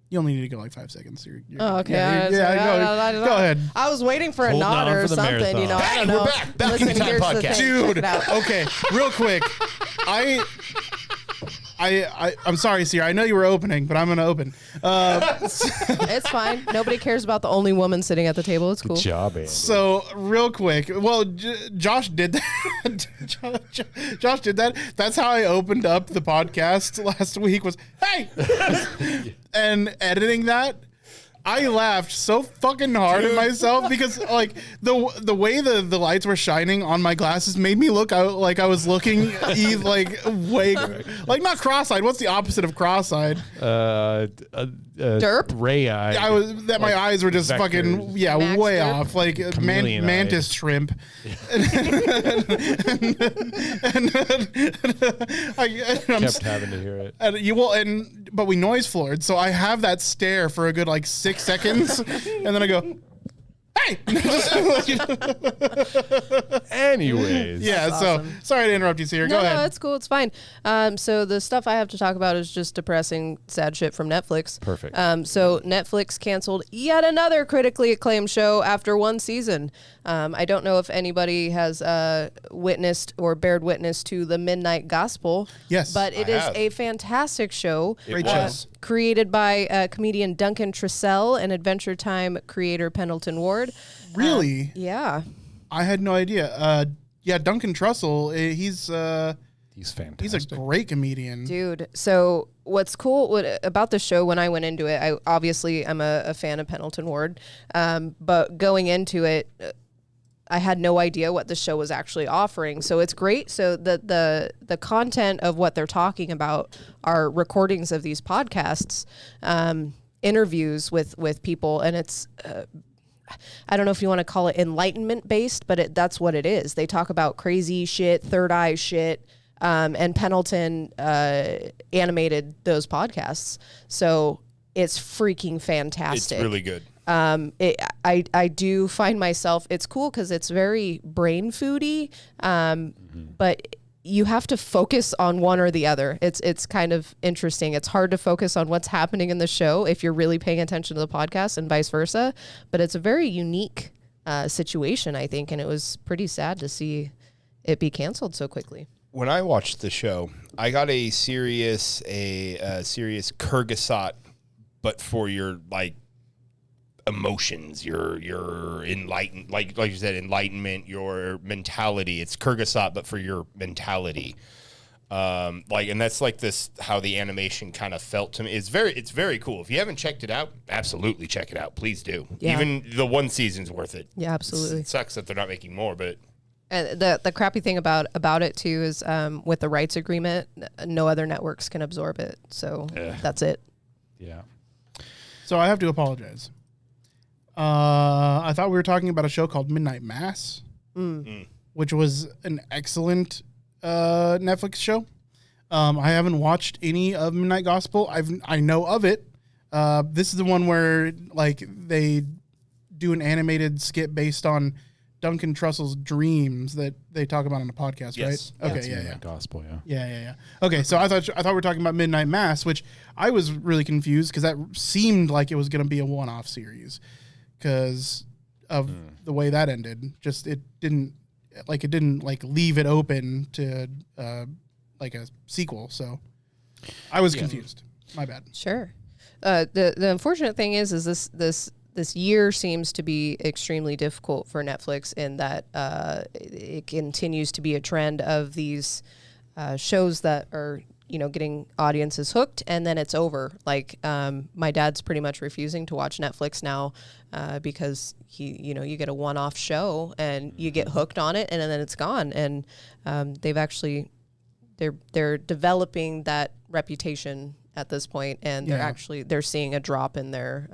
You only need to go like 5 seconds. You're okay. Go ahead. I was waiting for a nod or something. Marathon. You know, I don't know. We're back in the time podcast, dude. Okay, real quick. I'm sorry, Sierra. I know you were opening, but I'm gonna open. It's fine. Nobody cares about the only woman sitting at the table. It's cool. Good job, Andy. So real quick, well, Josh did that. Josh did that. That's how I opened up the podcast last week. Was hey, and editing that. I laughed so fucking hard at myself because like the way the lights were shining on my glasses made me look out like I was looking like way like not cross-eyed. What's the opposite of cross-eyed? Derp? Ray eye. My eyes were just vectors. fucking Max way derp? off like mantis shrimp. I'm kept having to hear it. But we noise floored, so I have that stare for a good like 6 seconds, and then I go, "Hey!" Anyways, Yeah. That's So awesome. sorry to interrupt you, Sierra. Go No, ahead. it's cool. It's fine. So the stuff I have to talk about is just depressing, sad shit from Netflix. Perfect. So Netflix canceled yet another critically acclaimed show after one season. I don't know if anybody has witnessed or bared witness to The Midnight Gospel. Yes, But it I is have. a fantastic show. Great was. show. Created by comedian Duncan Trussell and Adventure Time creator Pendleton Ward. Really? Yeah. I had no idea. Yeah, Duncan Trussell. he's fantastic. He's a great comedian. Dude, so what's cool about the show when I went into it, I'm a fan of Pendleton Ward, but going into it, I had no idea what the show was actually offering. So it's great. So the content of what they're talking about are recordings of these podcasts, interviews with people, and it's I don't know if you want to call it enlightenment based, but that's what it is. They talk about crazy shit, third eye shit. And Pendleton animated those podcasts. So it's freaking fantastic. It's really good. I do find myself, it's cool because it's very brain foody, but you have to focus on one or the other. It's kind of interesting. It's hard to focus on what's happening in the show if you're really paying attention to the podcast and vice versa. But it's a very unique situation, I think, and it was pretty sad to see it be canceled so quickly. When I watched the show, I got a serious Kyrgyzstan, but for your like emotions, your enlightened, like you said, enlightenment, your mentality. It's Kyrgyzstan, but for your mentality. And that's like this how the animation kind of felt to me. It's very cool. If you haven't checked it out, absolutely check it out. Please do. Yeah. Even the one season's worth it. Yeah, absolutely. It sucks that they're not making more, but And the crappy thing about it too is with the rights agreement, no other networks can absorb it. So that's it. Yeah. So I have to apologize. I thought we were talking about a show called Midnight Mass, which was an excellent Netflix show. I haven't watched any of Midnight Gospel. I know of it. This is the one where like they do an animated skit based on Duncan Trussell's dreams that they talk about on the podcast, Yes. right? Okay, That's yeah. Midnight Gospel, yeah. Yeah. Okay, so I thought we were talking about Midnight Mass, which I was really confused because that seemed like it was going to be a one-off series because of the way that ended. Just it didn't leave it open to like a sequel. So I was confused. My bad. Sure. The unfortunate thing is this year seems to be extremely difficult for Netflix in that it continues to be a trend of these shows that are, getting audiences hooked and then it's over. Like my dad's pretty much refusing to watch Netflix now because you get a one-off show and you get hooked on it and then it's gone. And they're developing that reputation at this point, and they're seeing a drop in their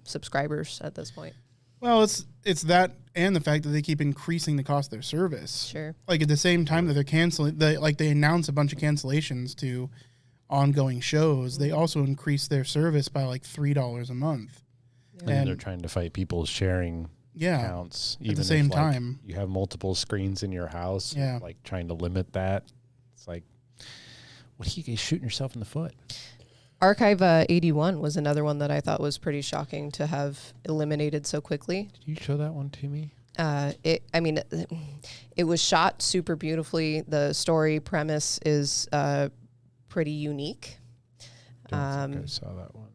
subscribers at this point. Well, it's that and the fact that they keep increasing the cost of their service. Sure. Like at the same time that they're canceling, they announce a bunch of cancellations to ongoing shows. They also increase their service by like $3 a month. Yeah. And they're trying to fight people sharing accounts. At the same time. You have multiple screens in your house. Yeah. Like trying to limit that. It's like, what are you guys shooting yourself in the foot? Archive 81 was another one that I thought was pretty shocking to have eliminated so quickly. Did you show that one to me? It was shot super beautifully. The story premise is pretty unique. Don't think I saw that one.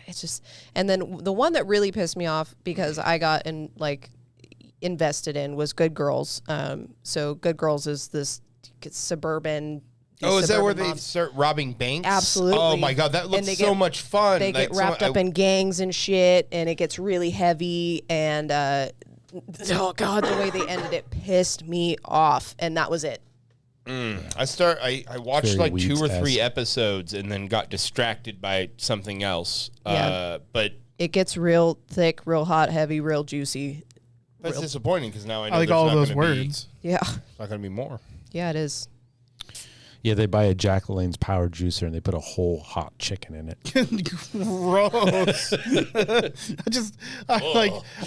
It's just, and then the one that really pissed me off because I got invested in was Good Girls. So Good Girls is this suburban. Oh, is that where suburban they start robbing banks? Absolutely. Oh my God, that looks so much fun. They get wrapped up in gangs and shit, and it gets really heavy. And oh God, the way they ended it pissed me off, and that was it. I watched Very like 2 or 3 Weeds-esque. episodes and then got distracted by something else. Yeah. But It gets real thick, real hot, heavy, real juicy. that's disappointing because now I know I like there's all not of those gonna be- words. Yeah, Not going to be more. yeah, it is. Yeah, they buy a Jack LaLanne's power juicer and they put a whole hot chicken in it. Gross.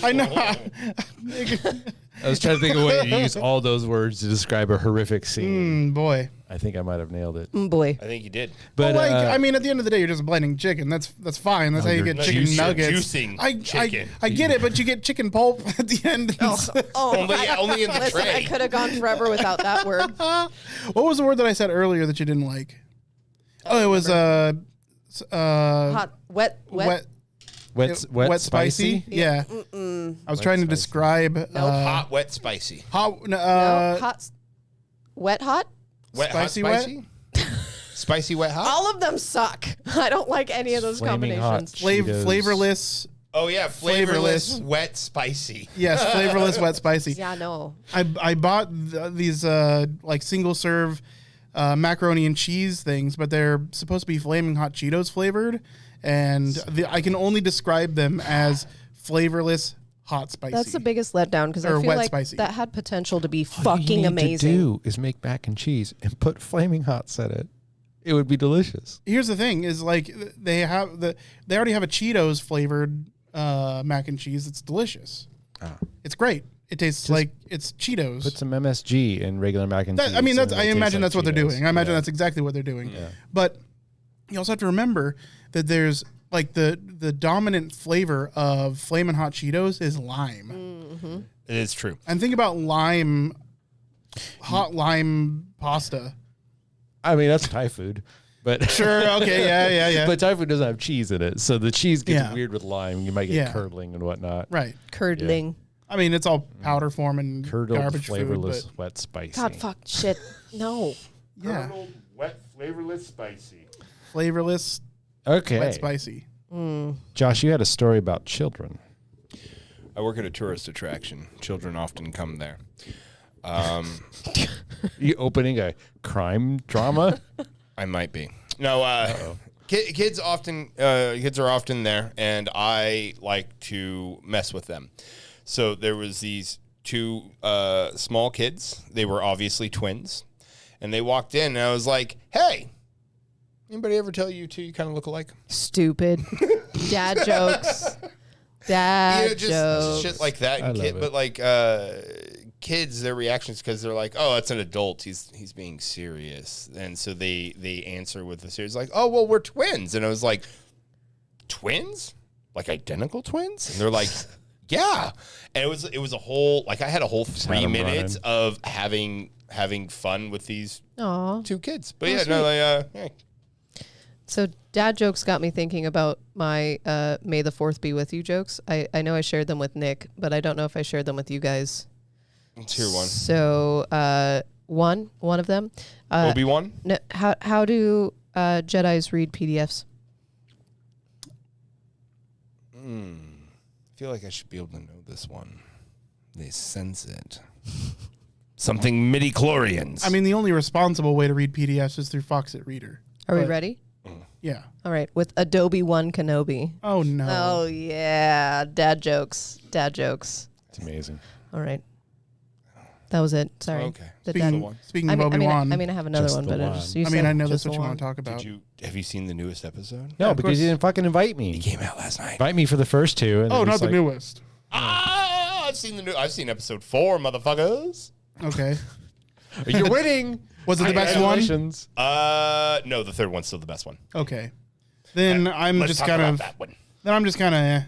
I know. I was trying to think of a way to use all those words to describe a horrific scene. Boy. I think I might have nailed it. Boy. I think you did. But I mean, at the end of the day, you're just blending chicken. That's fine. That's how you you're get chicken juicing- nuggets. juicing chicken. I get it, but you get chicken pulp at the end. Only in the Listen, I tray. could have gone forever without that word. What was the word that I said earlier that you didn't like? Oh, it was Hot, wet. wet, spicy. Yeah. I was trying to describe Hot, wet, spicy. hot. No, hot, wet, hot. Wet, Spicy, hot, spicy? Spicy, wet, hot? All of them suck. I don't like any of those Flaming hot. combinations. Cheetos. Flavorless. Oh, yeah. Flavorless, Flavorless. wet, spicy. Yes, flavorless, wet, spicy. Yeah, no. I bought these like single serve macaroni and cheese things, but they're supposed to be flaming hot Cheetos flavored, and I can only describe them as flavorless hot spicy. That's the biggest letdown because I Or feel wet like spicy. that had potential to be All you fucking need amazing. to do is make mac and cheese and put flaming hots in it. It would be delicious. Here's the thing: is like they already have a Cheetos flavored mac and cheese. It's delicious. It's great. It tastes like it's Cheetos. Put some MSG in regular mac and cheese. I mean, and I it'll imagine taste that's what like they're Cheetos. doing. I imagine Yeah. that's exactly what they're doing. But you also have to remember that there's like the dominant flavor of Flamin' Hot Cheetos is lime. It is true. And think about lime, hot lime pasta. I mean, that's Thai food. But Sure, okay, yeah. But Thai food doesn't have cheese in it, so the cheese gets Yeah. weird with lime. You might get Yeah. curdling and whatnot. Right. Curdling. I mean, it's all powder form and Curdled, garbage flavorless, food, wet, spicy. God, fuck, shit. No. but yeah, Wet, flavorless, spicy. flavorless, Okay, wet, spicy. Josh, you had a story about children. I work at a tourist attraction. Children often come there. You opening a crime drama? I might be. No, kids are often there, and I like to mess with them. So there was these 2 small kids. They were obviously twins, and they walked in, and I was like, "Hey, anybody ever tell you 2 you kind of look alike?" Stupid. Dad jokes. Dad Just jokes. shit like that. I love it. But like kids, their reactions because they're like, "Oh, that's an adult. He's being serious," and so they answer with the serious, like, "Oh, well, we're twins," and I was like, "Twins? Like identical twins?" And they're like, "Yeah," and it was a whole like I had a whole 3 'em minutes running. of having fun with these Aw. 2 kids. But yeah, no, hey. So dad jokes got me thinking about my May the 4th be with you jokes. I know I shared them with Nick, but I don't know if I shared them with you guys. Let's hear one. So one of them. Obi-Wan? No, how do Jedis read PDFs? I feel like I should be able to know this one. They sense it. Something midi-chlorians. I mean, the only responsible way to read PDFs is through Foxit Reader. Are we But- ready? Yeah. All right, with Adobe One Kenobi. Oh no. Oh yeah, dad jokes. Dad jokes. It's amazing. All right. That was it. Sorry. Okay. The Speaking, dad. speaking I of mean, Obi-Wan, I have another Just one, the but one. I just you I mean, said I know just that's what the you one. want to talk about. Have you seen the newest episode? No, of because course. you didn't fucking invite me. It came out last night. Invite me for the first 2. And Oh, then not it's the like, newest. I've seen episode 4, motherfuckers. Okay. You're winning. Was it the best one? Congratulations. No, the third one's still the best one. Okay. Then I'm Let's just talk kind about of. that one. Then I'm just kind of.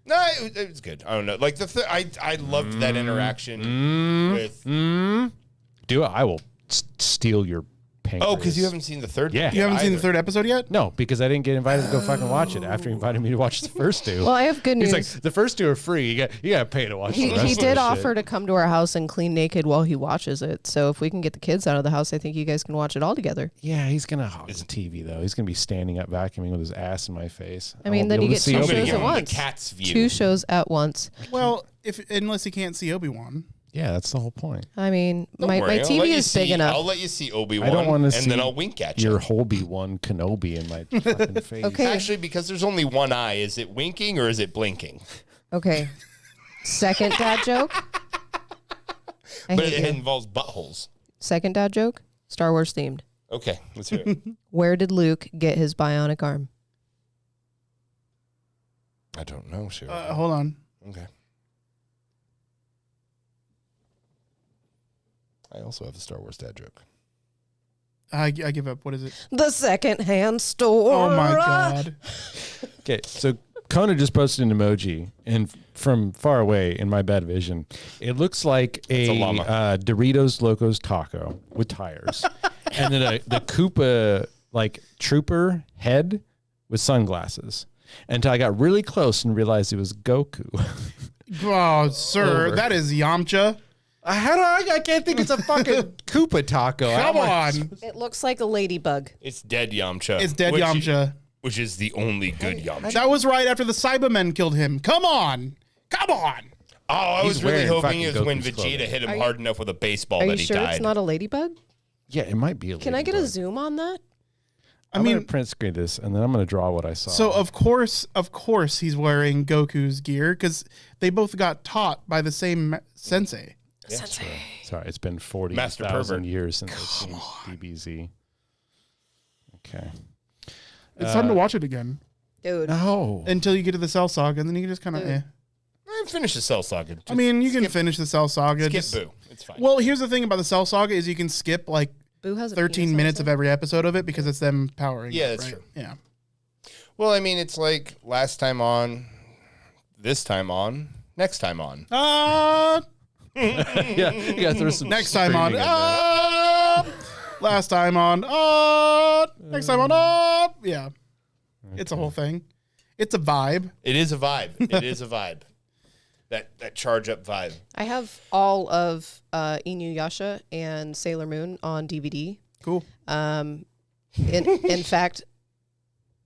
No, it was good. I don't know. Like I loved that interaction with. Do it. I will steal your pancreas. Oh, because you haven't seen the third. Yeah. one You haven't seen the either. third episode yet? No, because I didn't get invited to go fucking watch it after he invited me to watch the first two. Well, I have good news. He's like, the first two are free. You got to pay to watch the rest He of did the offer shit. to come to our house and clean naked while he watches it. So if we can get the kids out of the house, I think you guys can watch it all together. Yeah, he's going to hog the TV, though. He's going to be standing up vacuuming with his ass in my face. I mean, won't then be you able get to see two I'm Obi-Wan. gonna shows give at him the once. cat's view. 2 shows at once. Well, unless he can't see Obi-Wan. Yeah, that's the whole point. I mean, Don't my worry, I'll TV let you is big see- enough. I'll let you see Obi-Wan. I don't want to see and then I'll wink at you. your Obi-Wan Kenobi in my fucking face. Okay. Actually, because there's only one eye, is it winking or is it blinking? Okay. Second dad joke. I But hate it you. involves buttholes. Second dad joke. Star Wars themed. Okay, let's hear it. Where did Luke get his bionic arm? I don't know, sure. Hold on. Okay. I also have a Star Wars dad joke. I give up. What is it? The secondhand store. Oh my god. Okay, so Kona just posted an emoji, and from far away in my bad vision, it looks like a llama. Doritos Locos taco with tires, and then the Koopa like trooper head with sunglasses. Until I got really close and realized it was Goku. Oh, sir, Over. that is Yamcha. How do I can't think it's a fucking Koopa taco. Come on. It looks like a ladybug. It's dead Yamcha. It's dead which- Yamcha. Which is the only good Yamcha. That was right after the Cybermen killed him. Come on. Come on. Oh, I He's was really wearing hoping fucking it was when Goku's Vegeta clothing. hit him Are you- hard enough with a baseball Are that you he sure died. it's not a ladybug? Yeah, it might be a Can I get a ladybug. zoom on that? I mean- mean, print screen this, and then I'm going to draw what I saw. So of course, he's wearing Goku's gear because they both got taught by the same sensei. Sorry, it's been Master 40,000 pervert. years since I've seen DBZ. Okay. It's time to watch it again Dude. No. until you get to the Cell Saga, and then you can just kind of. Dude. Finish the Cell Saga. I mean, you can finish the Cell Saga. Skip just- Boo. It's fine. Well, here's the thing about the Cell Saga is you can skip like Boo has a 13 penis minutes of also? every episode of it because it's them powering. Yeah, it, that's right? true. Yeah. Well, I mean, it's like last time on, this time on, next time on. Yeah, you got to throw some Next time on. screaming in there. Last time on. Next time on. Yeah. It's a whole thing. It's a vibe. It is a vibe. It is a vibe. That charge up vibe. I have all of Inuyasha and Sailor Moon on DVD. Cool. In fact,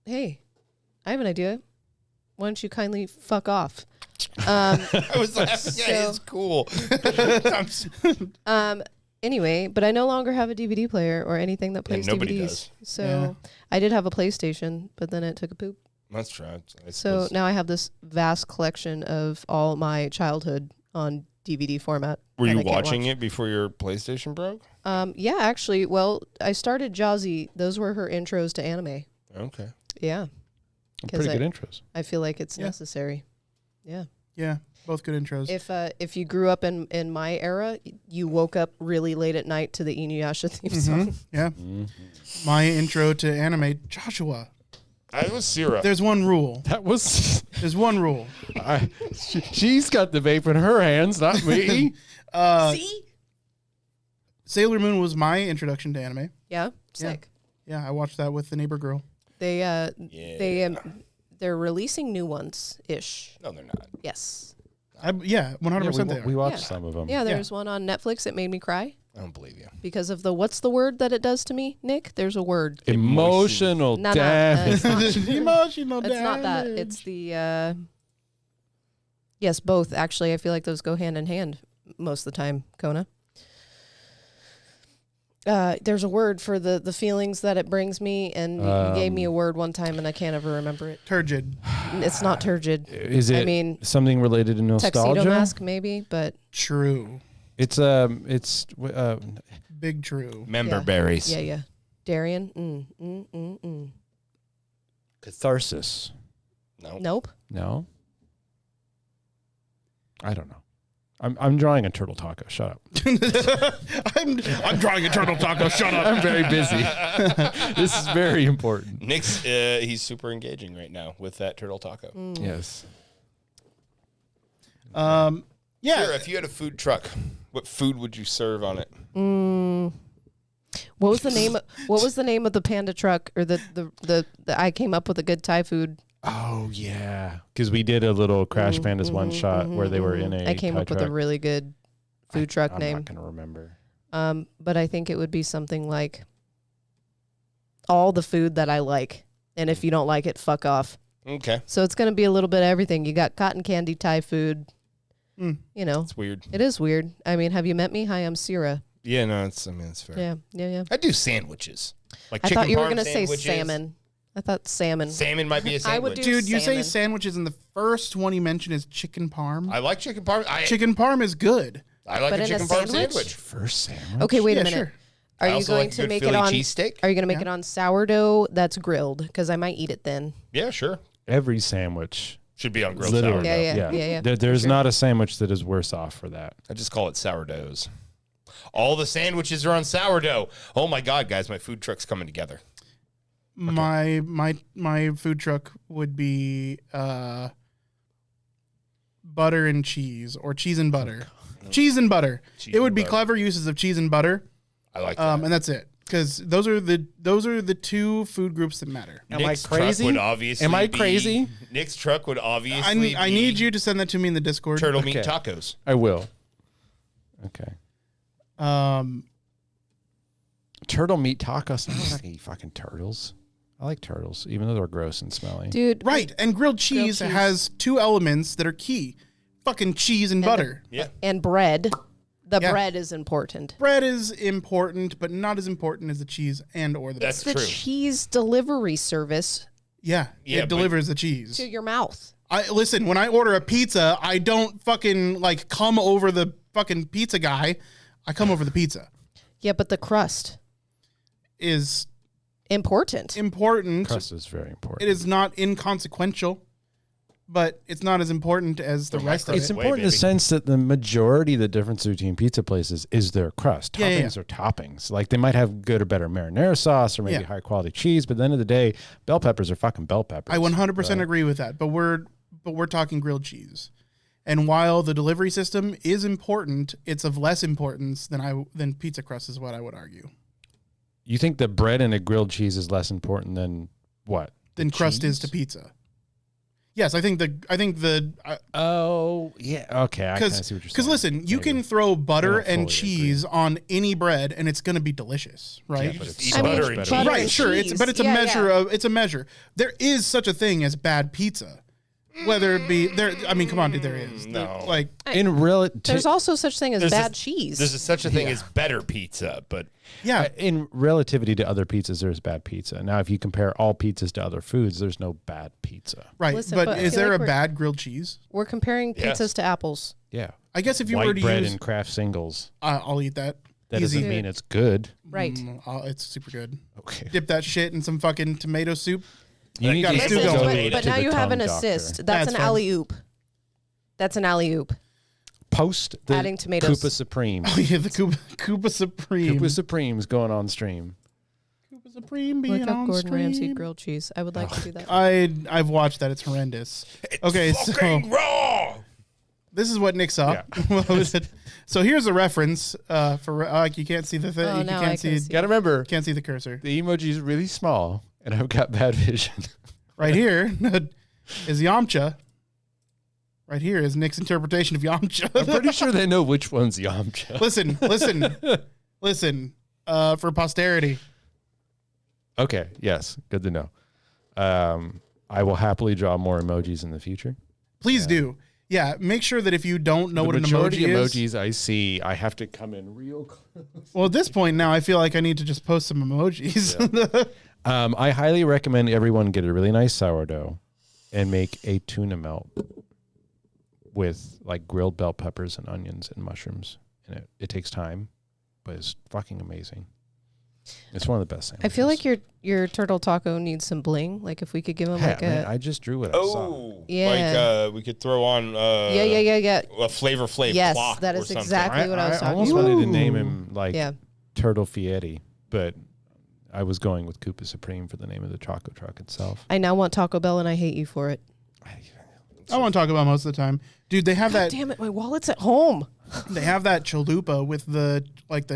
hey, I have an idea. Why don't you kindly fuck off? I was laughing. Yeah, it's cool. Anyway, but I no longer have a DVD player or anything that plays nobody DVDs. does. So Yeah. I did have a PlayStation, but then it took a poop. That's true. I So suppose. now I have this vast collection of all my childhood on DVD format. Were that you I can't watching watch. it before your PlayStation broke? Yeah, actually. Well, I started Jazzy. Those were her intros to anime. Okay. Yeah, Pretty 'Cause good intros. I feel like it's necessary. Yeah. Yeah. Both good intros. If you grew up in my era, you woke up really late at night to the Inuyasha theme song. Yeah. My intro to anime, Joshua. I was Sierra. There's one rule. That was. There's one rule. She's got the vape in her hands, not me. See? Sailor Moon was my introduction to anime. Yeah, sick. Yeah, I watched that with the neighbor girl. They're releasing new ones ish. No, they're not. Yes. Yeah, 100% they we are. watched Yeah. some of them. Yeah, there's one on Netflix that made me cry I don't believe you. because of the what's the word that it does to me, Nick? There's a word. Emotional No, damage. it's not. Emotional It's not that. damage. It's the yes, both. Actually, I feel like those go hand in hand most of the time, Kona. There's a word for the feelings that it brings me, and you gave me a word one time, and I can't ever remember it. turgid. It's not turgid. Is it I mean, something related to nostalgia? Tuxedo mask, maybe, but True. It's Big true. Member Yeah. berries. yeah. Darian, catharsis. No. nope. No, I don't know. I'm drawing a turtle taco. Shut up. I'm drawing a turtle taco. Shut up. I'm very busy. This is very important. Nick's he's super engaging right now with that turtle taco. Yes. Yeah. Here, if you had a food truck, what food would you serve on it? What was the name? What was the name of the panda truck or the I came up with a good Thai food? Oh yeah, because we did a little Crash Pandas one shot where they were in a. I came Thai up with a truck. really good food truck I'm name. not gonna remember. But I think it would be something like all the food that I like, and if you don't like it, fuck off. Okay. So it's going to be a little bit of everything. You got cotton candy Thai food. You know, It's weird. it is weird. I mean, have you met me? Hi, I'm Syrah. Yeah, no, it's fair. Yeah. I do sandwiches. Like I chicken thought you were parm going to say sandwiches. salmon. I thought salmon. Salmon might be a sandwich. I would do Dude, you say salmon. sandwiches, and the first one you mentioned is chicken parm. I like chicken parm. Chicken parm is good. I like But a in a chicken parm sandwich? sandwich. First sandwich. Okay, wait Yeah, a minute. sure. Are I you also going like to good make Philly it on cheesesteak. Are you going to make it on sourdough that's grilled? Because I might eat it then. Yeah, sure. Every sandwich. Should be on grilled Literally. sourdough. Yeah. There's not a sandwich that is worse off for that. I just call it sourdoughs. All the sandwiches are on sourdough. Oh my God, guys, my food truck's coming together. My food truck would be butter and cheese, or cheese and butter. Cheese and butter. Cheese It would and be butter. clever uses of cheese and butter, I like that. and that's it. Because those are the two food groups that matter. Am I Nick's truck crazy? would obviously Am I be- crazy? Nick's truck would obviously I be need you to send that to me in the Discord. turtle meat Okay. tacos. I will. Okay. Turtle meat tacos. I don't like to eat fucking turtles. I like turtles, even though they're gross and smelly. Dude. Right, and grilled cheese cheese. has two elements that are key: fucking cheese and butter. Yeah. And bread. The Yeah. bread is important. Bread is important, but not as important as the cheese and or the That's butter. The true. cheese delivery service Yeah, Yeah, it but- delivers the cheese. to your mouth. I listen, when I order a pizza, I don't fucking like come over the fucking pizza guy. I come over the pizza. Yeah, but the crust Is important. important. Crust is very important. It is not inconsequential, but it's not as important as the rest of It's it. important in the baby. sense that the majority of the difference between pizza places is their crust. Yeah, Toppings are toppings. Like they might have good or better marinara sauce or maybe Yeah. high quality cheese, but at the end of the day, bell peppers are fucking bell peppers. I 100% agree with that. But we're talking grilled cheese. And while the delivery system is important, it's of less importance than pizza crust is what I would argue. You think the bread and a grilled cheese is less important than what? Than The crust is to cheese? pizza. Yes, I think the Oh, yeah. Okay. I kind of see what you're saying. because listen, you Maybe. can throw butter I don't and fully cheese on any bread and it's going to be delicious, right? Yeah, but Just it's eat so butter much and better. cheese. Right, and sure. cheese. It's a Yeah, measure yeah. of it's a measure. There is such a thing as bad pizza. Whether it be there, I mean, come on, dude, there is. No. Like, In real, There's also such thing as There's bad a- cheese. There's such a thing as better pizza, but yeah, in relativity to other pizzas, there's bad pizza. Now, if you compare all pizzas to other foods, there's no bad pizza. right. Listen, but but I is feel there like a we're- bad grilled cheese? We're comparing Yes. pizzas to apples. Yeah. I guess if you were White to bread use, and Kraft singles. I'll eat that. That Easy. doesn't mean it's good. Right. It's super good. Okay. Dip that shit in some fucking tomato soup. You need gotta to still Listen, go go with but to now the you have an tongue doctor. assist. That's That's an fine. alley-oop. That's an alley-oop. Post the Adding tomatoes. Koopa Supreme. Oh yeah, the Koopa Supreme. Koopa Supreme's going on stream. Koopa Supreme being Look up on Gordon Ramsay stream. grilled cheese. I would like to do that. I've watched that. It's horrendous. Okay, so fucking raw. this is what Nick saw. So here's a reference for you can't see the thing. Oh, you now I can't can see. see. Gotta remember, Can't see the cursor. the emoji is really small, and I've got bad vision. Right here is Yamcha. Right here is Nick's interpretation of Yamcha. I'm pretty sure they know which one's Yamcha. listen. For posterity. Okay, yes, good to know. I will happily draw more emojis in the future. Please do. Yeah, make sure that if you don't know The what an majority emoji is. emojis I see, I have to come in real close. Well, at this point now, I feel like I need to just post some emojis. I highly recommend everyone get a really nice sourdough and make a tuna melt with like grilled bell peppers and onions and mushrooms in it. It takes time, but it's fucking amazing. It's one of the best sandwiches. I feel like your turtle taco needs some bling. Like if we could give him like man, a I just drew what I saw. Oh, Yeah. like we could throw on yeah. a Flavor Flav Yes, clock that or is something. exactly what I was talking almost about. wanted to name him like Yeah. Turtle Fietti, but I was going with Koopa Supreme for the name of the taco truck itself. I now want Taco Bell and I hate you for it. I want to talk about most of the time, dude. They have that. Damn it, my wallet's at home. They have that chalupa with the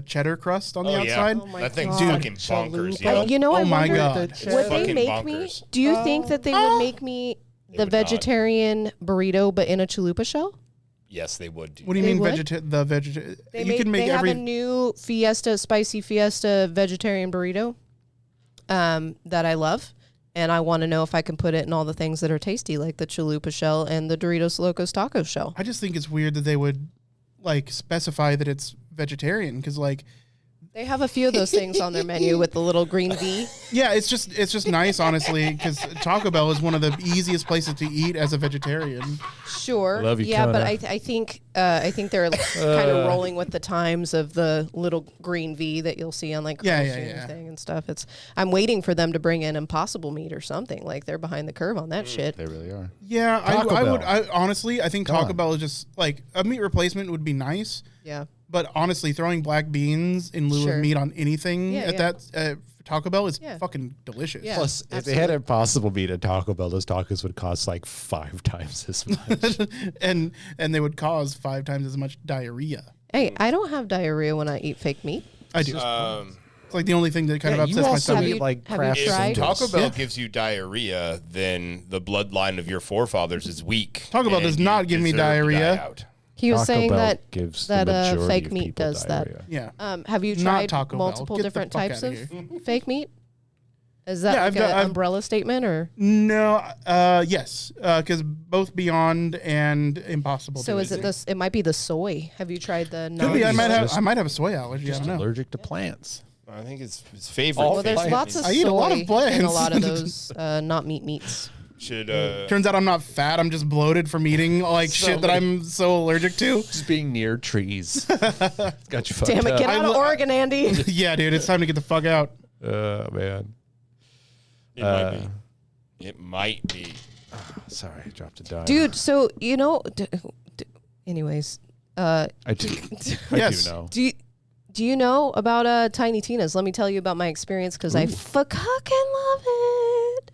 cheddar crust on the outside. Oh my that thing's God. fucking bonkers. Chalupa. Yo. You know, I Oh my wonder, God. It's would they fucking make bonkers. me? Do you think that they would make me the would not. vegetarian burrito, but in a chalupa shell? Yes, they would do. What do you They mean would? vegetarian? They have a new spicy fiesta vegetarian burrito that I love. And I want to know if I can put it in all the things that are tasty, like the chalupa shell and the Doritos Locos Taco shell. I just think it's weird that they would specify that it's vegetarian because They have a few of those things on their menu with the little green V. yeah, it's just nice honestly because Taco Bell is one of the easiest places to eat as a vegetarian. Sure. Love you, yeah, but Kona. I think they're kind of rolling with the times of the little green V that you'll see on like Yeah, Carl's yeah, Jr. yeah. thing and stuff. I'm waiting for them to bring in Impossible Meat or something. Like they're behind the curve on that shit. They really are. Yeah, Taco I Bell. would. Honestly, I think Come Taco on. Bell is just a meat replacement would be nice. Yeah. But honestly, throwing black beans in lieu Sure. of meat on anything Yeah, at yeah. that Taco Bell is Yeah. fucking delicious. Yeah. Plus, if they had Impossible Meat at Taco Bell, those tacos would cost like 5 times as much. and they would cause 5 times as much diarrhea. Hey, I don't have diarrhea when I eat fake meat. I do. it's like the only thing that kind Yeah, of you upsets my also stomach. eat like have you craft tried? singles. Taco Bell Yeah. gives you diarrhea, then the bloodline of your forefathers is weak. Taco Bell and does you not give me deserve to die diarrhea. out. He was Taco saying Bell that gives that the majority fake of meat people does diarrhea. Yeah. Have you Not tried Taco Bell. multiple Get the different fuck types outta of fake meat? Is that Yeah, like an umbrella statement or? No. Yes. Because both Beyond and Impossible. So do is it this? It might be the soy. Have you tried the? Could be. I Just- might have a soy allergy. I Just don't know. allergic to plants. I think it's his favorite. All Well, there's plants. lots of I eat a lot of soy in a plants. lot of those not meats. Should Turns out I'm not fat. I'm just bloated from eating shit that I'm so allergic to. Just being near trees. Got you fucked Damn it! up. Get out of Oregon, Andy. Yeah, dude. It's time to get the fuck out. Man. it might be. It might be. Sorry, I dropped a dime. Dude, so anyways, I do. I Yes. do know. do you know about Tiny Tina's? Let me tell you about my experience because I fucking love it.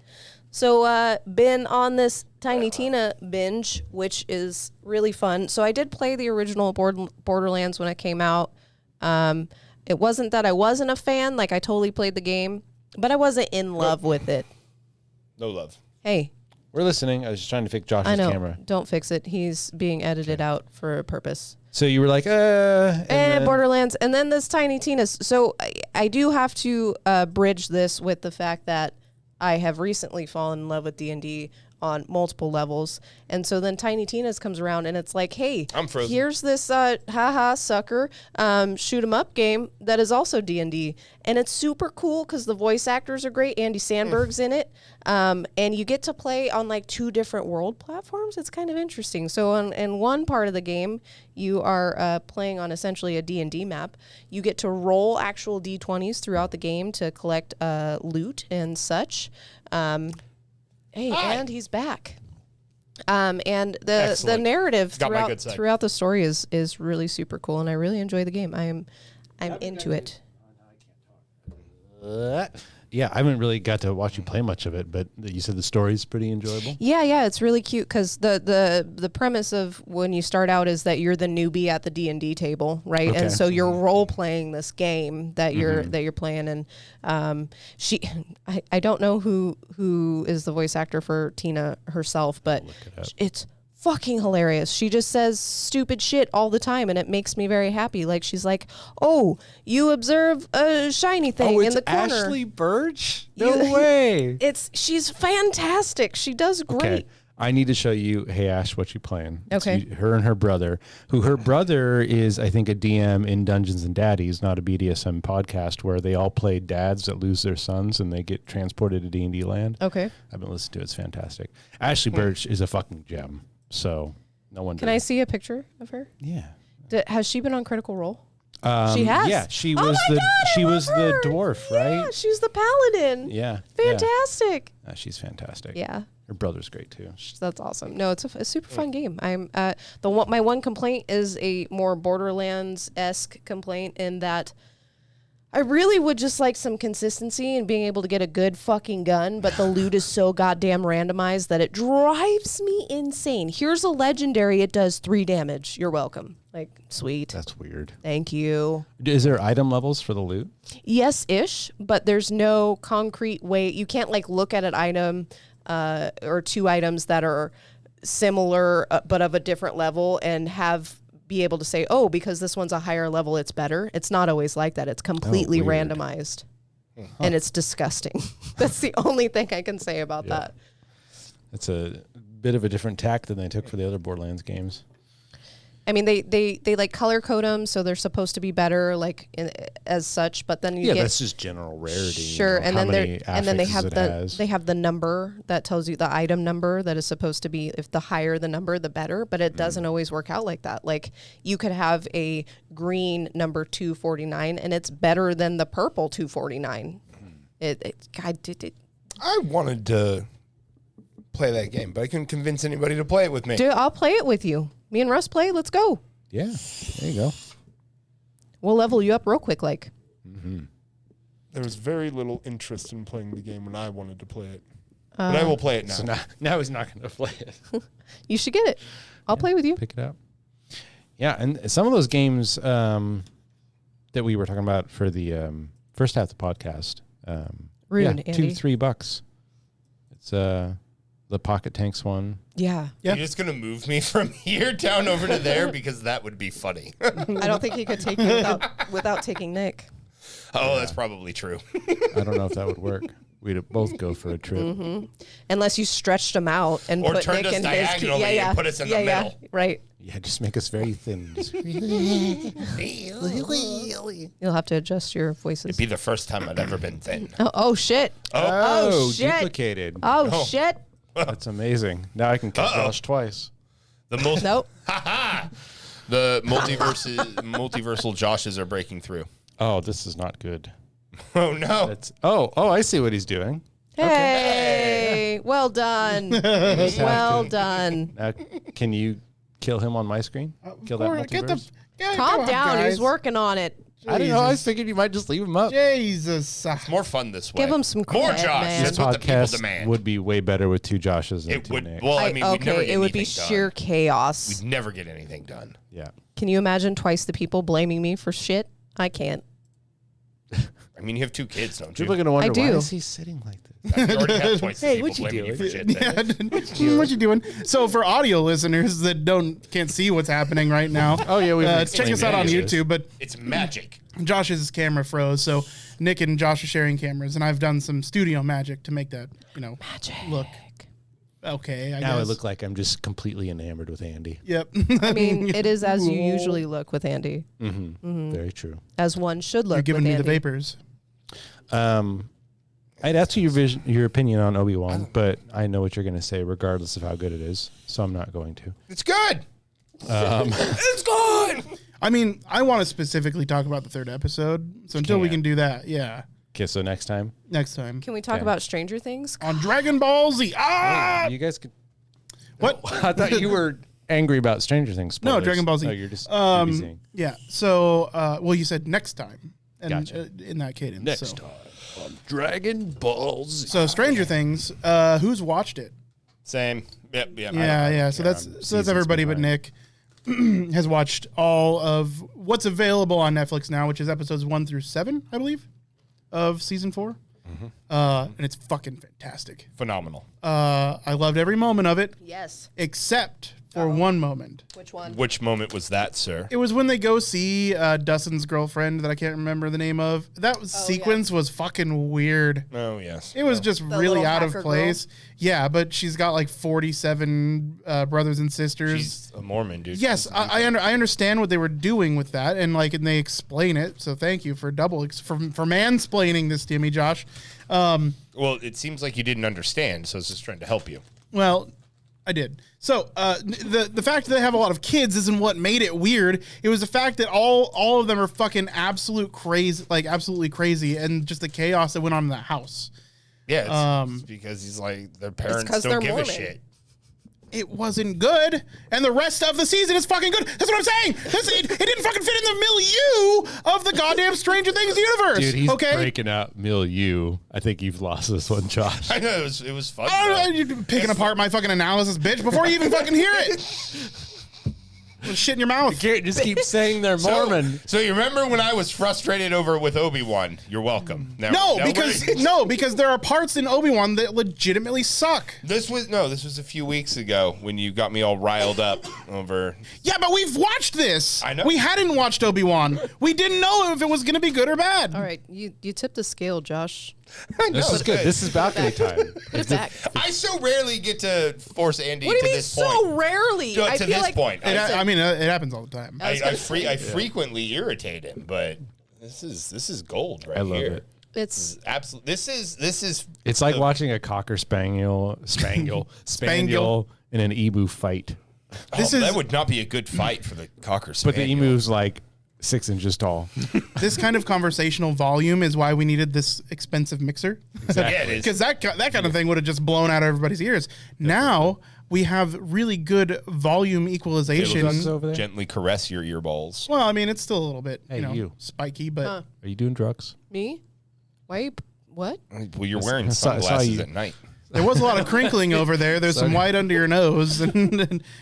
So been on this Tiny Tina binge, which is really fun. So I did play the original Borderlands when it came out. It wasn't that I wasn't a fan, like I totally played the game, but I wasn't in love with it. No love. Hey, We're listening. I was just trying to fix Josh's I know. camera. Don't fix it. He's being edited out for a purpose. So you were like, and then- Borderlands, and then this Tiny Tina's. So I do have to bridge this with the fact that I have recently fallen in love with D&D on multiple levels, and so then Tiny Tina's comes around, and it's like, hey, I'm frozen. here's this haha sucker shoot 'em up game that is also D&D, and it's super cool because the voice actors are great. Andy Sandberg's in it, and you get to play on like 2 different world platforms. It's kind of interesting. So in one part of the game, you are playing on essentially a D&D map. You get to roll actual D20s throughout the game to collect loot and such. Hey, and he's back. And the Excellent. narrative Got my good side. throughout the story is really super cool, and I really enjoy the game. I'm into it. Yeah, I haven't really got to watch you play much of it, but you said the story's pretty enjoyable. Yeah, it's really cute because the premise of when you start out is that you're the newbie at the D&D table, right? Okay. And so you're role playing this game that you're playing, and I don't know who is the voice actor for Tina herself, but it's fucking hilarious. She just says stupid shit all the time, and it makes me very happy. Like she's like, "Oh, you observe a shiny thing in the corner." Ashley Birch? No way. She's fantastic. She does great. Okay. I need to show you, hey Ash, what you playing. It's Okay. her and her brother, who her brother is, I think, a DM in Dungeons and Daddies, not a BDSM podcast, where they all play dads that lose their sons and they get transported to D&D land. Okay. I've been listening to it. It's fantastic. Ashley Birch is a fucking gem. So no wonder. Can I see a picture of her? Yeah. Has she been on Critical Role? She has. Yeah, she Oh was my the God, she I was love the her. dwarf, Yeah, right? she's the paladin. Yeah. Fantastic. Yeah. She's fantastic. Yeah. Her brother's great too. That's awesome. No, it's a super fun game. I'm my one complaint is a more Borderlands-esque complaint in that I really would just like some consistency and being able to get a good fucking gun, but the loot is so goddamn randomized that it drives me insane. Here's a legendary, it does 3 damage. You're welcome. Like, sweet. That's weird. Thank you. Is there item levels for the loot? Yes-ish, but there's no concrete way. You can't like look at an item or 2 items that are similar but of a different level and be able to say, oh, because this one's a higher level, it's better. It's not always like that. It's completely weird. randomized. And it's disgusting. That's the only thing I can say about that. It's a bit of a different tack than they took for the other Borderlands games. I mean, they like color code them, so they're supposed to be better, like as such. But then you get that's just general rarity. sure, and then they has. have the number that tells you the item number that is supposed to be. If the higher the number, the better. But it doesn't always work out like that. Like you could have a green number 249, and it's better than the purple 249. I wanted to play that game, but I couldn't convince anybody to play it with me. Dude, I'll play it with you. Me and Russ play. Let's go. Yeah, there you go. We'll level you up real quick, like. There was very little interest in playing the game when I wanted to play it. But I will play it now. So now he's not going to play it. You should get it. I'll play with you. Pick it up. Yeah, and some of those games that we were talking about for the first half of the podcast. Rude, Andy. $2-3. It's the Pocket Tanks one. Yeah. You're just going to move me from here down over to there because that would be funny. I don't think he could take you without taking Nick. Oh, that's probably true. I don't know if that would work. We'd both go for a trip. Unless you stretched him out and Or put turned Nick us in diagonally his and put us in the middle. Right. Yeah, just make us very thin. Just- You'll have to adjust your voices. It'd be the first time I'd ever been thin. Oh shit. Oh, shit. duplicated. Oh shit. That's amazing. Now I can cut Josh twice. The most Nope. the multiversal Joshes are breaking through. Oh, this is not good. Oh no. That's I see what he's doing. Hey, well done. Well done. Now, can you kill him on my screen? Kill that multiverse? Calm down. He's working on it. I don't know. I figured you might just leave him up. Jesus. It's more fun this way. Give him some more credit, Josh. man. This That's what the people podcast demand. would be way better with 2 Joshes than It 2 would. Nicks. Well, I mean, we'd never get it would be anything sheer done. chaos. We'd never get anything done. Yeah. Can you imagine twice the people blaming me for shit? I can't. I mean, you have 2 kids, don't you? People are going to wonder, I do. why is he sitting like this? You already have twice the Hey, people what you blaming you for doing? shit. Then. What you doing? So for audio listeners that can't see what's happening right now, Oh, yeah. We've check us out on YouTube. But It's magic. Josh's camera froze, so Nick and Josh are sharing cameras, and I've done some studio magic to make that look okay. I Now I guess. look like I'm just completely enamored with Andy. Yep. I mean, it is as you usually look with Andy, Very true. as one should look You're giving with me Andy. the vapors. I'd ask you your opinion on Obi-Wan, but I know what you're going to say regardless of how good it is, so I'm not going to. It's good. It's good. I mean, I want to specifically talk about the 3rd episode, so until we can do that, Okay, so next time. next time. Can we talk Okay. about Stranger Things? On Dragon Ball Z. You guys could... What? I thought you were angry about Stranger Things No, spoilers. Dragon Ball Z. Oh, you're just babysitting. Yeah. So, well, you said next time, and Gotcha. in that cadence. Next so. time on Dragon Ball Z. So Stranger Things. Who's watched it? Same. Yep. Yep. Yeah. So that's seasons everybody but behind. Nick has watched all of what's available on Netflix now, which is episodes 1 through 7, I believe, of season 4. And it's fucking fantastic. Phenomenal. I loved every moment of it, Yes. except for one moment. Which one? Which moment was that, sir? It was when they go see Dustin's girlfriend that I can't remember the name of. That sequence was fucking weird. Oh yes. It was just really little out of hacker place. Yeah, but she's got like 47 brothers and sisters. She's a Mormon, dude. Yes, I understand what they were doing with that, and they explain it. So thank you for for mansplaining this to me, Josh. Well, it seems like you didn't understand, so I was just trying to help you. Well, I did. So the fact that they have a lot of kids isn't what made it weird. It was the fact that all of them are fucking absolutely crazy, and just the chaos that went on in that house. Yeah, it's because he's like, their parents don't give Mormon. a shit. It wasn't good, and the rest of the season is fucking good. That's what I'm saying. It didn't fucking fit in the milieu of the goddamn Stranger Things universe. Dude, he's okay? breaking out milieu. I think you've lost this one, Josh. I know, it was fun. You're picking apart my fucking analysis, bitch, before you even fucking hear it. Shit in your mouth. Garrett just keep saying they're Mormon. So you remember when I was frustrated over with Obi-Wan? You're welcome. Because there are parts in Obi-Wan that legitimately suck. This was a few weeks ago when you got me all riled up over. Yeah, but we've watched this. I know. We hadn't watched Obi-Wan. We didn't know if it was going to be good or bad. All right, you tipped the scale, Josh. This is good. This is balcony time. Put it back. I so rarely get to force Andy What do to you mean this point. so rarely? To I feel this like point. It happens all the time. I frequently irritate him, but this is gold right I love here. it. It's Absolutely. This is. It's like watching a cocker spaniel, in an emu fight. That would not be a good fight for the cocker But spaniel. the emu's like 6 inches tall. This kind of conversational volume is why we needed this expensive mixer. Yeah, it is. Because that kind of thing would have just blown out everybody's ears. Now we have really good volume equalization. Drugs over there? Gently caress your earballs. Well, I mean, it's still a little bit, Hey, you. spiky, but Huh. Are you doing drugs? me. Why? What? Well, you're wearing I saw sunglasses you. at night. there was a lot of crinkling over there. There's some white under your nose, and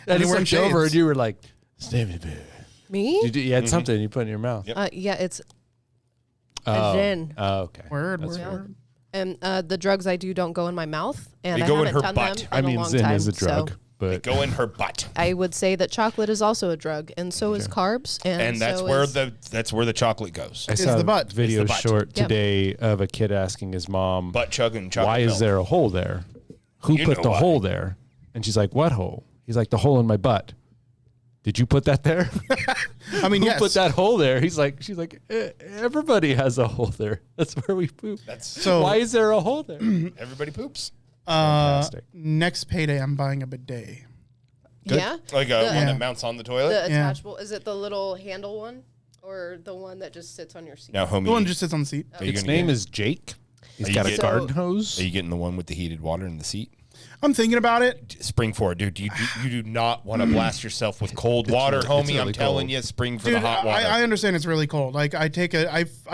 I you're just wearing looked over and shades. you were like, "Stevie bear." Me? You had something you put in your mouth. Yep. Yeah, it's Oh. gin. Oh, okay. Word. Yeah. And the drugs I do don't go in my mouth, and They I go in haven't her done butt. them I in a mean, long Zin time. is a drug, So but Go in her butt. I would say that chocolate is also a drug, and so is carbs, And that's so where is- the chocolate goes. I It's saw the a butt. video It's the butt. short Yep. today of a kid asking his mom, Butt chugging chocolate. "Why milk. is there a hole there? Who You put know the why. hole there?" And she's like, "What hole?" He's like, "The hole in my butt." Did you put that there? I mean, Who yes. put that hole there? She's like, everybody has a hole there. That's where we poop. So- why is there a hole there? Everybody poops. Fantastic. Next payday, I'm buying a bidet. yeah, Like The- one Yeah. that mounts on the toilet. the attachable. Is it the little handle one, or the one that just sits on your seat? Now, homie, The one just sits on the seat. are you Its gonna name get- is Jake. He's Are you got a getting- garden hose. Are you getting the one with the heated water in the seat? I'm thinking about it. Spring for it, dude. You do not want to blast yourself with cold water, homie. really I'm telling cold. you, spring for Dude, the hot water. I understand it's really cold. Like I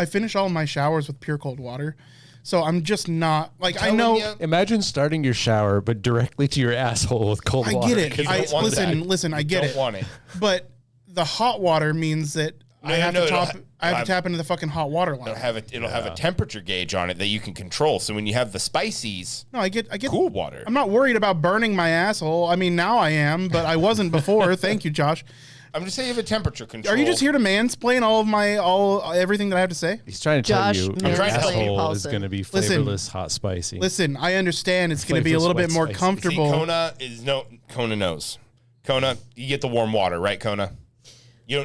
finish all my showers with pure cold water. So I'm just not like I Telling know ya. Imagine starting your shower, but directly to your asshole with cold I water. get it. You I don't want listen, I get don't it. want it. But the hot water means that I have no, to it'll tap into the fucking hot water line. It'll have a temperature gauge on it that you can control. So when you have the spices, No, I get cool water. I'm not worried about burning my asshole. I mean, now I am, but I wasn't before. Thank you, Josh. I'm just saying you have a temperature control. Are you just here to mansplain everything that I have to say? He's trying to Josh, tell you I'm your trying to tell you, asshole is Paulson. going to be Listen. flavorless, hot, spicy. Listen, I understand it's going to be a Flavorless little bit wet more spicy. comfortable. See, Kona knows. Kona, you get the warm water, right, Kona? You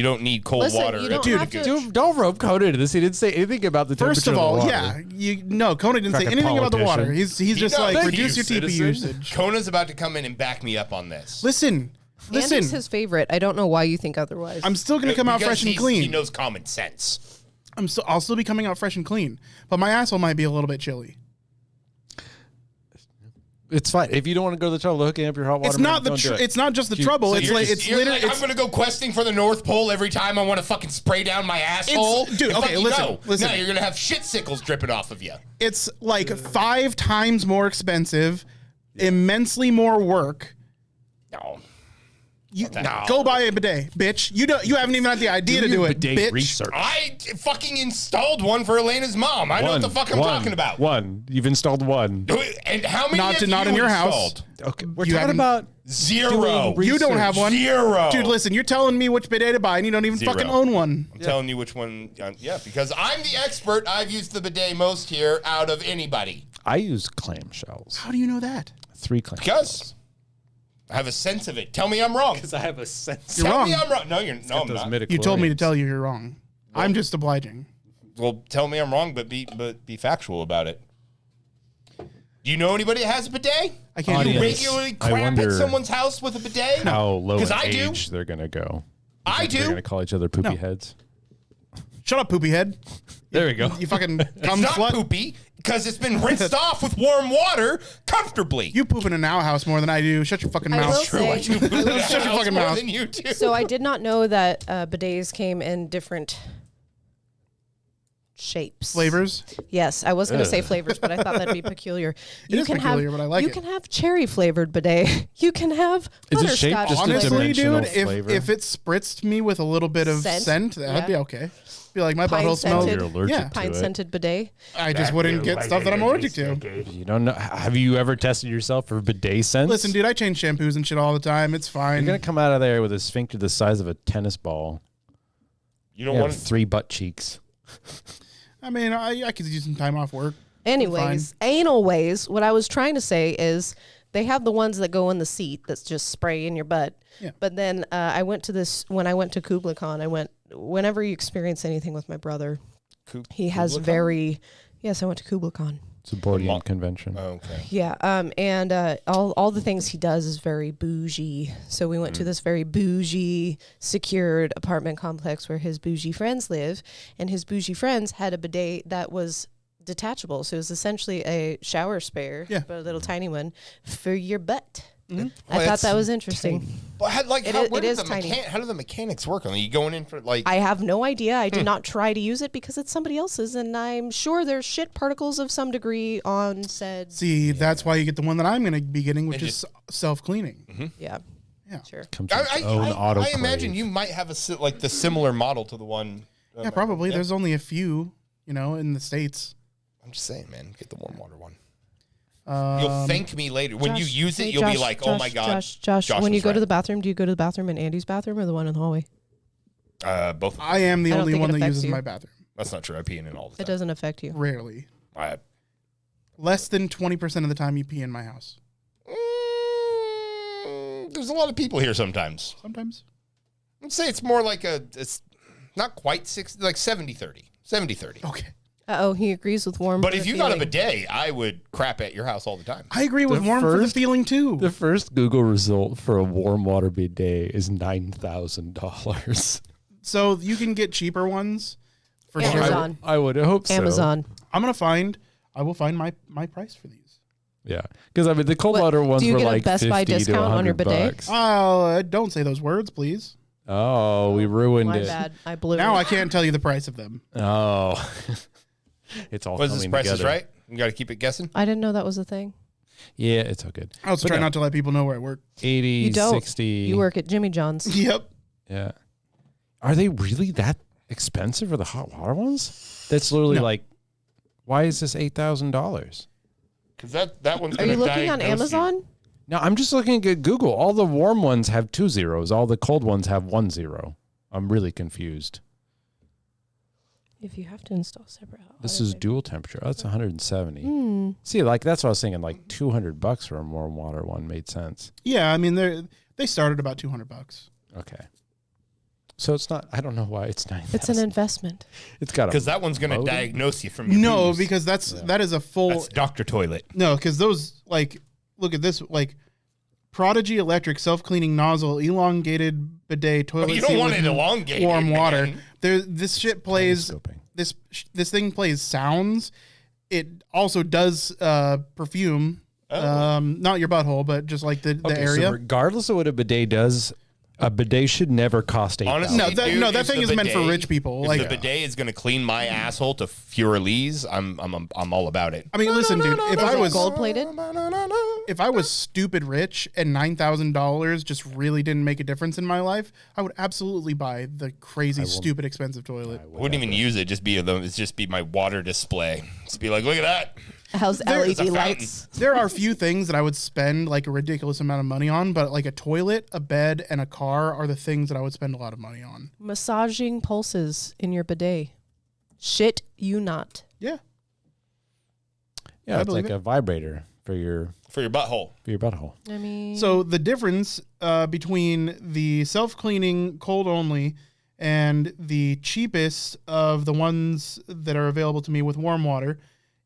don't need cold Listen, water. you don't Dude, have to- Dude, don't rope Conan into this. He didn't say anything about the temperature First of the all, water. yeah, Conan didn't say Fucking anything about the water. politician. He's just knows. like Thank reduce you, your TP citizen. usage. Kona's about to come in and back me up on this. Listen, Andy's his favorite. I don't know why you think otherwise. I'm still going to come out Because fresh and He clean. knows common sense. I'll still be coming out fresh and clean, but my asshole might be a little bit chilly. It's fine. If you don't want to go to the trouble of hooking up your hot water, It's not don't do it. it's not just the trouble. It's You're like just- it's you're literally like, I'm going to go questing for the North Pole every time I want to fucking spray down my asshole. dude, And okay, fucking listen, no. listen. No, you're going to have shit sickles dripping off of you. it's like 5 times more expensive, immensely more work. No. You go buy a bidet, bitch. You haven't even had the idea to do it, bidet bitch. research. I fucking installed one for Elena's mom. I know what the fuck I'm talking about. One. You've installed one. And how many Not have in you your house. installed? Okay, we're You talking haven't- about Zero. doing You don't have one. Zero. Dude, listen, you're telling me which bidet to buy, and you don't even Zero. fucking own one. I'm telling you which one. Yeah, because I'm the expert. I've used the bidet most here out of anybody. I use clamshells. How do you know that? 3 clamshells. Because I have a sense of it. Tell me I'm wrong. Because I have a sense. You're Tell me wrong. I'm wrong. No, I'm not. You told me to tell you you're wrong. I'm just obliging. Well, tell me I'm wrong, but be factual about it. Do you know anybody that has a bidet? I can't do You Audience, regularly I crap at wonder someone's house with a bidet? How low in 'Cause I do. age they're gonna go? I They're do. gonna call each other poopy No. heads. Shut up, poopy head. There we go. You fucking It's cum not slut. poopy because it's been rinsed off with warm water comfortably. You poop in an outhouse more than I do. Shut your fucking I mouth. will say- I do poop in the Shut your house fucking more mouth. than you do. So I did not know that bidets came in different shapes. Flavors. Yes, I was going to say Ugh. flavors, but I thought that'd be peculiar. It is peculiar, but I like you it. can have cherry flavored bidet. You can have Is it shaped butterscotch. just a Honestly, dimensional dude, flavor? if it spritzed me with a little bit of Scent? scent, that'd be Yeah. okay. Be like my Pine butthole smells. scented. You're allergic Yeah. to Pine it. scented bidet. I just wouldn't get stuff that I'm allergic to. You don't know. Have you ever tested yourself for bidet scents? Listen, dude, I change shampoos and shit all the time. It's fine. You're gonna come out of there with a sphincter the size of a tennis ball. You don't You want have 3 butt cheeks. I mean, I could use some time off work. Anyways, anal ways, what I was trying to say is they have the ones that go in the seat that's just spray in your butt. Yeah. But then I went to this, when I went to Kubla Khan, whenever you experience anything with my brother, he has yes, I went to Kubla Khan. It's a board game convention. Okay. Yeah, and all the things he does is very bougie. So we went to this very bougie, secured apartment complex where his bougie friends live, and his bougie friends had a bidet that was detachable. So it was essentially a shower spare, Yeah. but a little tiny one for your butt. Mm-hmm. I thought that was interesting. But how, It is- where it did is the tiny. how do the mechanics work on it? You going in for like? I have no idea. I did not try to use it because it's somebody else's, and I'm sure there's shit particles of some degree on said. See, that's why you get the one that I'm going to be getting, which And is self-cleaning. Yeah. Yeah. Sure. Comes with its own I imagine autoclave. you might have like the similar model to the one. Yeah, probably. There's only a few, in the States. I'm just saying, man, get the warm water one. Um, You'll thank me later when you Josh, use it. hey, You'll be Josh, like, "Oh my god!" Josh, when you was go to right. the bathroom, do you go to the bathroom in Andy's bathroom or the one in the hallway? Both. I am the I don't only think it one that affects uses you. my bathroom. That's not true. I pee in it all the It time. doesn't affect you. Rarely. I, Less than 20% of the time you pee in my house. there's a lot of people here sometimes. Sometimes. I'd say it's more like it's not quite 60, like 70-30. 70-30. Okay. Uh-oh, he agrees with warm. But for if the you got a feeling. bidet, I would crap at your house all the time. I agree with The warm for the first- feeling too. The first Google result for a warm water bidet is $9,000. So you can get cheaper ones for sure. Amazon. I would hope so. Amazon. I will find my price for these. Yeah, because I mean the cold What, water ones do you were get a like Best Buy 50 to discount on your 100 bidet? bucks. Don't say those words, please. Oh, we ruined My it. bad. I blew Now it. I can't tell you the price of them. Oh, it's all Was this coming price is together. right? You got to keep it guessing. I didn't know that was a thing. Yeah, it's all good. I also But try no. not to let people know where I work. 80, You don't. 60. You work at Jimmy John's. Yep. Yeah. Are they really that expensive for the hot water ones? That's literally No. like, why is this $8,000? Because that one's Are going you to looking on Amazon? No, I'm just looking at Google. All the warm ones have 2 zeros. All the cold ones have 1 zero. I'm really confused. If you have to install separate. This is dual temperature. Oh, that's 170. Hmm. See, like that's what I was thinking. Like $200 for a warm water one made sense. Yeah, I mean they started about $200. Okay. So it's not. I don't know why it's 9,000. It's an investment. It's got Because that one's going to Modem? diagnose you from your No, boobs. because that is a full That's Dr. Toilet. no, because those look at this Prodigy Electric self-cleaning nozzle, elongated bidet toilet. you don't seat want with it elongated, warm water. man. This shit plays telescoping. this thing plays sounds. It also does perfume. Not your butthole, but just like the Okay, area. So regardless of what a bidet does, a bidet should never cost $8,000. Honestly, No, that- dude, no, that if thing the is meant for bidet- rich people, If like- the bidet is going to clean my asshole to Furlees, I'm all about it. I mean, listen, dude. If I was gold plated. if I was stupid rich and $9,000 just really didn't make a difference in my life, I would absolutely buy the crazy, stupid, expensive toilet. I wouldn't even use it. It's just be my water display. Just be like, look at that. How's There's a LED fountain. lights? There are few things that I would spend like a ridiculous amount of money on, but like a toilet, a bed, and a car are the things that I would spend a lot of money on. Massaging pulses in your bidet. Shit you not. Yeah. Yeah, I it's believe like it. a vibrator for your For your butthole. butthole. I mean, So the difference between the self-cleaning cold only and the cheapest of the ones that are available to me with warm water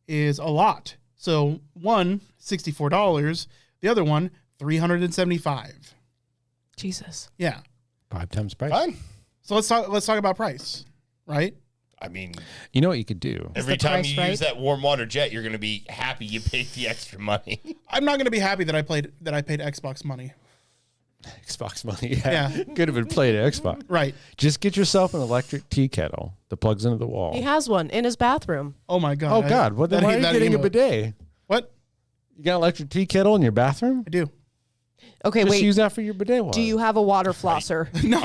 is a lot. So one, $64. The other one, $375. Jesus. Yeah. 5 times price. Fine. So let's talk about price, right? I mean, You know what you could do? every the time price you right? use that warm water jet, you're going to be happy you paid the extra money. I'm not going to be happy that I paid Xbox money. Xbox money. Yeah. Could have been played at Xbox. Right. Just get yourself an electric tea kettle that plugs into the wall. He has one in his bathroom. Oh my god. Oh, God. What, that- why are you that getting a emote. bidet? What? You got an electric tea kettle in your bathroom? I do. Okay, Just wait. use that for your bidet water. Do you have a water flosser? No.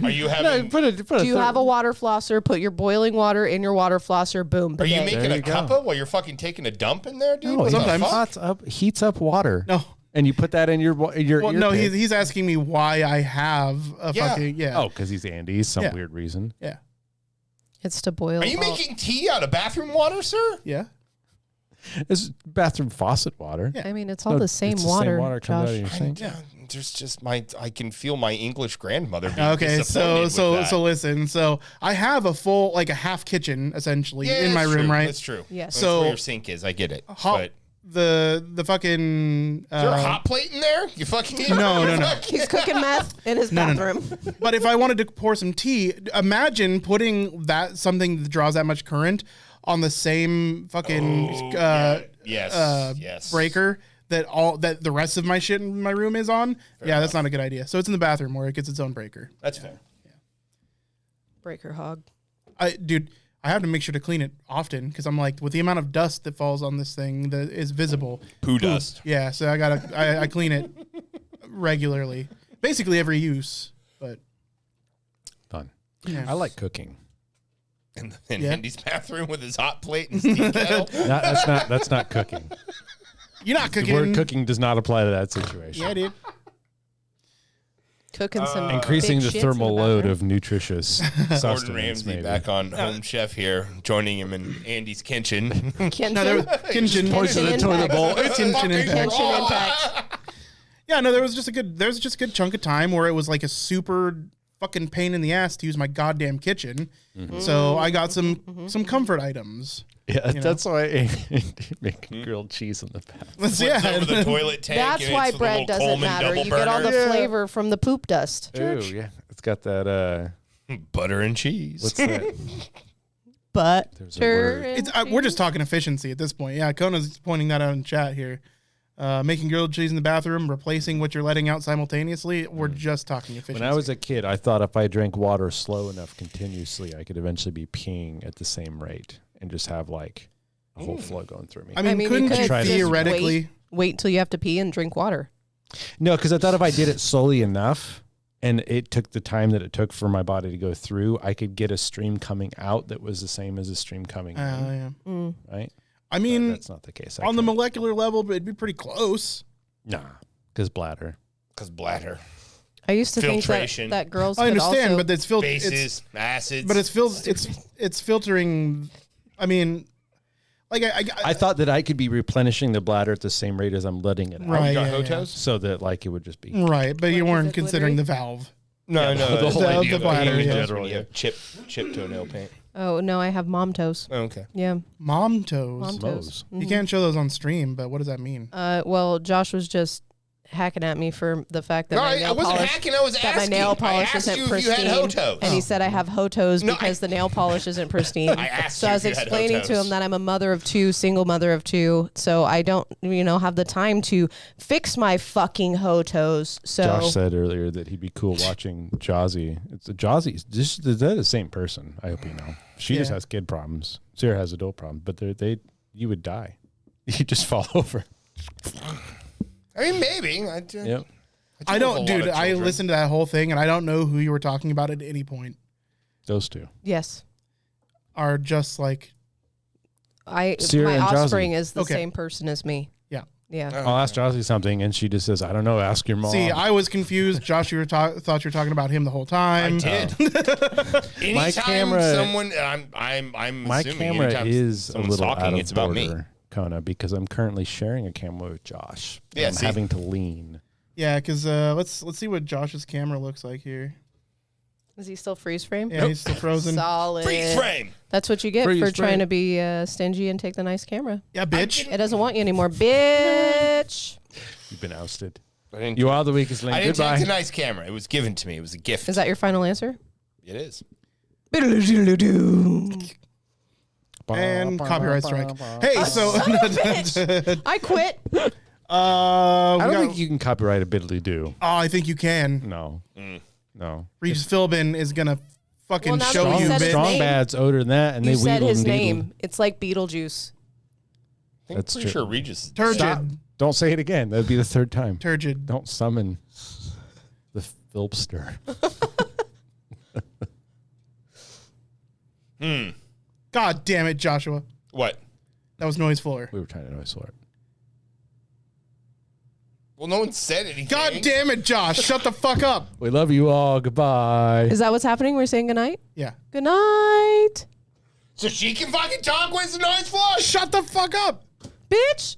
Are you No, having? Do you have a water flosser? Put your boiling water in your water flosser. Boom. Are you bidet. making There a you go. cuppa while you're fucking taking a dump in there, dude? No, What the sometimes. fuck? heats up water. No. And you put that in your Well, ear no, pit. he's asking me why I have a Yeah. fucking Oh, because he's Andy. Some Yeah. weird reason. Yeah. It's to boil. Are you making tea out of bathroom water, sir? Yeah. It's bathroom faucet water. Yeah. I mean, it's all No, the same it's water, water comes out of Josh. your sink. There's just I can feel my English grandmother being Okay, disappointed so with that. so listen. So I have a full like a half kitchen essentially Yeah, in my that's room, true. right? That's true. Yes. That's So- where your sink is. I get it. Hot, But the fucking is there a hot plate in there? You fucking No. He's cooking meth in his No. bathroom. But if I wanted to pour some tea, imagine putting that something that draws that much current on the same fucking yes. breaker that the rest of my shit in my room is on. That's not a good idea. So it's in the bathroom where it gets its own breaker. That's fair. Breaker hog. I have to make sure to clean it often because I'm like, with the amount of dust that falls on this thing that is visible. Poo dust. Yeah, so I clean it regularly, basically every use. But Fun. Yeah. I like cooking. In Yeah. Andy's bathroom with his hot plate and steam kettle. That's not cooking. you're not The cooking. word cooking does not apply to that situation. Yeah, dude. Cooking some Increasing big the shits thermal in the load bathroom. of nutritious Gordon sustenance. Ramsay Maybe. back on Home Chef here, joining him in Andy's kitchen. Kenshin. No, there was Kenshin. Points to the toilet bowl. It's Kenshin impact. Kenshin impact. Yeah, no, there was just a good chunk of time where it was like a super fucking pain in the ass to use my goddamn kitchen. So I got some comfort items. Yeah, that's why I make grilled cheese in the bath. Let's Flips over the toilet tank. That's and why it's the bread little doesn't Coleman matter. double You get all the burner. flavor from the poop dust. Ooh, yeah. It's got that, Butter and cheese. what's that? There's a Butter. word. and We're just talking efficiency at this point. Yeah, Kona's pointing that out in chat here. Making grilled cheese in the bathroom, replacing what you're letting out simultaneously. We're just talking efficiency. When I was a kid, I thought if I drank water slow enough continuously, I could eventually be peeing at the same rate and just have like a whole flow going through me. I mean, you couldn't could you try just that. theoretically? wait until you have to pee and drink water. No, because I thought if I did it slowly enough and it took the time that it took for my body to go through, I could get a stream coming out that was the same as a stream coming in, Yeah. right? I mean, That's not the case. on the molecular level, but it'd be pretty close. Nah, because bladder. Because bladder. I used to Filtration. think that girls I could understand, also, but it's filtered. Bases, acids. But it's filtering. I mean, like I thought that I could be replenishing the bladder at the same rate as I'm letting it out. Right. you got yeah, Hotos? So that like it would just be. right, but you Like, weren't is it considering glittery? the valve. No, the whole idea of bladder, in yeah. general, you have chip toenail paint. Oh no, I have mom toes. Oh, okay. Yeah, Mom toes. mom toes. Mows. You can't show those on stream, but what does that mean? Well, Josh was just hacking at me for the fact that No, my I nail wasn't polish hacking. I was that asking. my nail I polish asked isn't you if you pristine, had Hotos. and he said I have hotos No, because the nail polish isn't pristine. I asked so you I was if you had explaining to Hotos. him that I'm a mother of two, single mother of two, so I don't, have the time to fix my fucking hotos. So Josh said earlier that he'd be cool watching Jazzy. It's a Jazzy. They're the same person. I hope you know. She just Yeah. has kid problems. Sarah has adult problems, but you would die. You just fall over. I mean, maybe. Yep. I don't, dude. I listened to that whole thing, and I don't know who you were talking about at any point. Those two. yes, Are just like Sierra my and Jazzy. offspring is the Okay. same person as me. Yeah. Yeah. I'll ask Jazzy something, and she just says, "I don't know. Ask your mom." See, I was confused. Josh, you were thought you were talking about him the whole time. I did. Anytime My camera- someone, I'm My assuming camera anytime is a someone's little talking, out of it's about me. order, Kona, because I'm currently sharing a camera with Josh. Yeah, I'm see? having to lean. Yeah, because let's see what Josh's camera looks like here. Is he still freeze frame? Yeah, he's still frozen. Solid. Freeze frame. That's what you get Freeze for frame. trying to be stingy and take the nice camera. Yeah, bitch. It doesn't want you anymore, bitch. You've been ousted. I didn't, You are the weakest link. I didn't Goodbye. take the nice camera. It was given to me. It was a gift. Is that your final answer? It is. And copyright strike. Hey, so I quit. I don't got- think you can copyright a biddly do. Oh, I think you can. No. No. Regis Philbin is gonna fucking Well, now that show you you, said his bitch. Strong name. bad's older than that, and You they said wheedle his and deedle. name. It's like Beetlejuice. I'm That's pretty true. sure Regis. Turgid. Don't say it again. That'd be the third time. Turgid. Don't summon the Philpster. God damn it, Joshua. What? That was noise floor. We were trying to noise for it. Well, no one said anything. God damn it, Josh. Shut the fuck up. We love you all. Goodbye. Is that what's happening? We're saying goodnight? Yeah. Good night, So she can fucking talk with the noise floor? Shut the fuck up. bitch.